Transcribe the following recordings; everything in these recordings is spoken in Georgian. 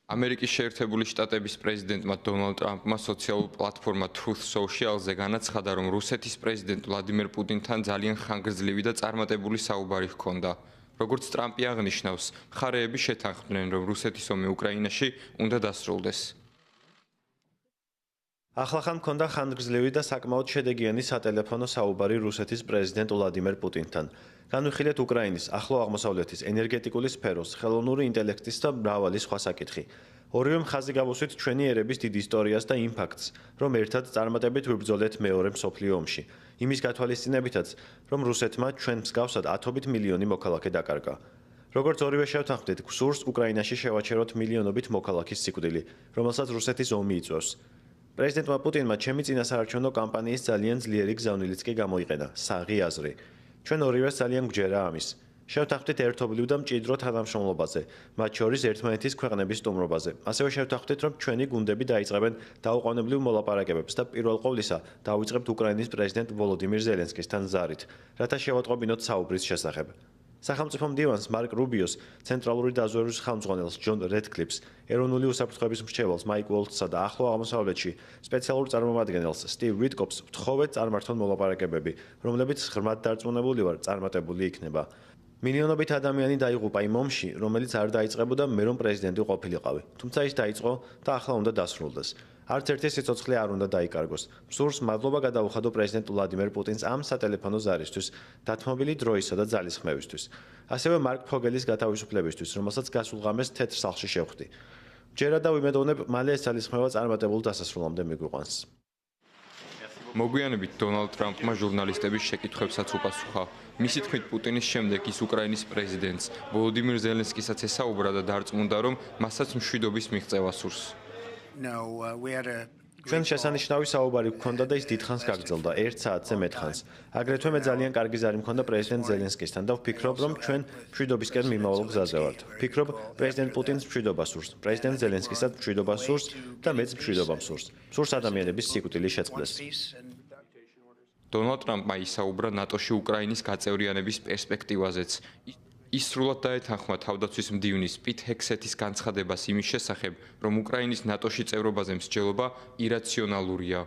ამერიკის შეერთებული შტატების პრეზიდენტმა დონალდ ტრამპმა სოციალურ პლატფორმა Truth Social-ზე განაცხადა, რომ რუსეთის პრეზიდენტ ვლადიმერ პუტინთან ძალიან ხანგრძლივი და წარმატებული საუბარი ჰქონდა. როგორც ტრამპი აღნიშნავს, მხარეები შეთანხმდნენ, რომ რუსეთის ომი უკრაინაში უნდა დასრულდეს. ახლახან მქონდა ხანგრძლივი და საკმაოდ შედეგიანი სატელეფონო საუბარი რუსეთის პრეზიდენტ ვლადიმერ პუტინთან. განვიხილეთ უკრაინის, ახლო აღმოსავლეთის, ენერგეტიკული სფეროს, ხელოვნური ინტელექტის და მრავალი სხვა საკითხი. ორივე მხაზე გავუსვით ჩვენი ერების დიდ ისტორიას და იმ ფაქტს, რომ ერთად წარმატებით ვიბრძოლეთ მეორე მსოფლიო ომში. იმის გათვალისწინებითაც, რომ რუსეთმა ჩვენ მსგავსად ათობით მილიონი მოქალაქე დაკარგა. როგორც ორივე შევთანხმდით, გვსურს უკრაინაში შევაჩეროთ მილიონობით მოქალაქის სიკვდილი, რომელსაც რუსეთის ომი იწვევს. პრეზიდენტმა პუტინმა ჩემი წინასაარჩევნო კამპანიის ძალიან ძლიერი გზავნილიც კი გამოიყენა, საღი აზრი. ჩვენ ორივეს ძალიან გვჯერა ამის. შევთანხმდით ერთობლივ და მჭიდრო თანამშრომლობაზე, მათ შორის ერთმანეთის ქვეყნების სტუმრობაზე. ასევე შევთანხმდით, რომ ჩვენი გუნდები დაიწყებენ დაუყოვნებლივ მოლაპარაკებებს და პირველ ყოვლისა დავიწყებთ უკრაინის პრეზიდენტ ვოლოდიმირ ზელენსკისთან ზარით, რათა შევატყობინოთ საუბრის შესახებ. სახელმწიფო მდივანს მარკ რუბიოს, ცენტრალური დაზვერვის ხელმძღვანელს ჯონ რედკლიფს, ეროვნული უსაფრთხოების მრჩეველს მაიკ უოლტსა და ახლო აღმოსავლეთში სპეციალურ წარმომადგენელს სტივ ვიტკოპს ვთხოვეთ წარმართონ მოლაპარაკებები, რომლებიც ღრმად დარწმუნებული ვარ, წარმატებული იქნება. მილიონობით ადამიანი დაიღუპა იმ ომში, რომელიც არ დაიწყებოდა მე რომ პრეზიდენტი ყოფილიყავი. თუმცა ის დაიწყო და ახლა უნდა დასრულდეს. არც ერთი სიცოცხლე არ უნდა დაიკარგოს. მსურს მადლობა გადაუხადო პრეზიდენტ ვლადიმერ პუტინს ამ სატელეფონო ზარისთვის, დათმობილი დროისა და ძალისხმევისთვის. ასევე მარკ ფოგელის გათავისუფლებისთვის, რომელსაც გასულ ღამეს თეთრ სახლში შევხვდი. ჯერა და ვიმედოვნებ, მალე ეს ძალისხმევა წარმატებულ დასასრულამდე მიგვიყვანს. მოგვიანებით დონალდ ტრამპმა ჟურნალისტების შეკითხვებსაც უპასუხა. მისი თქმით, პუტინის შემდეგ ის უკრაინის პრეზიდენტს ვოლოდიმირ ზელენსკისაც ესაუბრა და დარწმუნდა, რომ მასაც მშვიდობის მიღწევა სურს. ჩვენ შესანიშნავი საუბარი გვქონდა და ის დიდხანს გაგრძელდა, 1 საათზე მეტხანს. აგრეთვე მე ძალიან კარგი ზარი მქონდა პრეზიდენტ ზელენსკისთან და ვფიქრობ, რომ ჩვენ მშვიდობისკენ მიმავალ გზაზე ვართ. ვფიქრობ, პრეზიდენტ პუტინს მშვიდობა სურს, პრეზიდენტ ზელენსკისაც მშვიდობა სურს და მეც მშვიდობა მსურს. მსურს ადამიანების სიკვდილის შეწყდეს. დონალდ ტრამპმა ისაუბრა ნატოში უკრაინის გაწევრიანების პერსპექტივაზეც. ის სრულად დაეთანხმა თავდაცვის მდივნის პიტ ჰექსეთის განცხადებას იმის შესახებ, რომ უკრაინის ნატოში წევრობაზე მსჯელობა ირაციონალურია.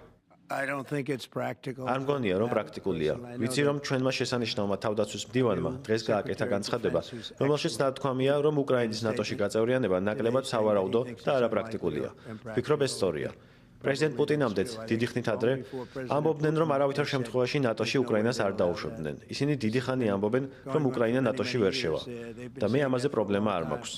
არ მგონია, რომ პრაქტიკულია. ვიცი, რომ ჩვენმა შესანიშნავმა თავდაცვის მდივანმა დღეს გააკეთა განცხადება, რომელშიც ნათქვამია, რომ უკრაინის ნატოში გაწევრიანება ნაკლებად სავარაუდო და არაპრაქტიკულია. ვფიქრობ, ეს სწორია. პრეზიდენტ პუტინამდეც დიდი ხნით ადრე ამბობდნენ, რომ არავითარ შემთხვევაში ნატოში უკრაინას არ დაუშვებდნენ. ისინი დიდი ხანი ამბობენ, რომ უკრაინა ნატოში ვერ შევა და მე ამაზე პრობლემა არ მაქვს.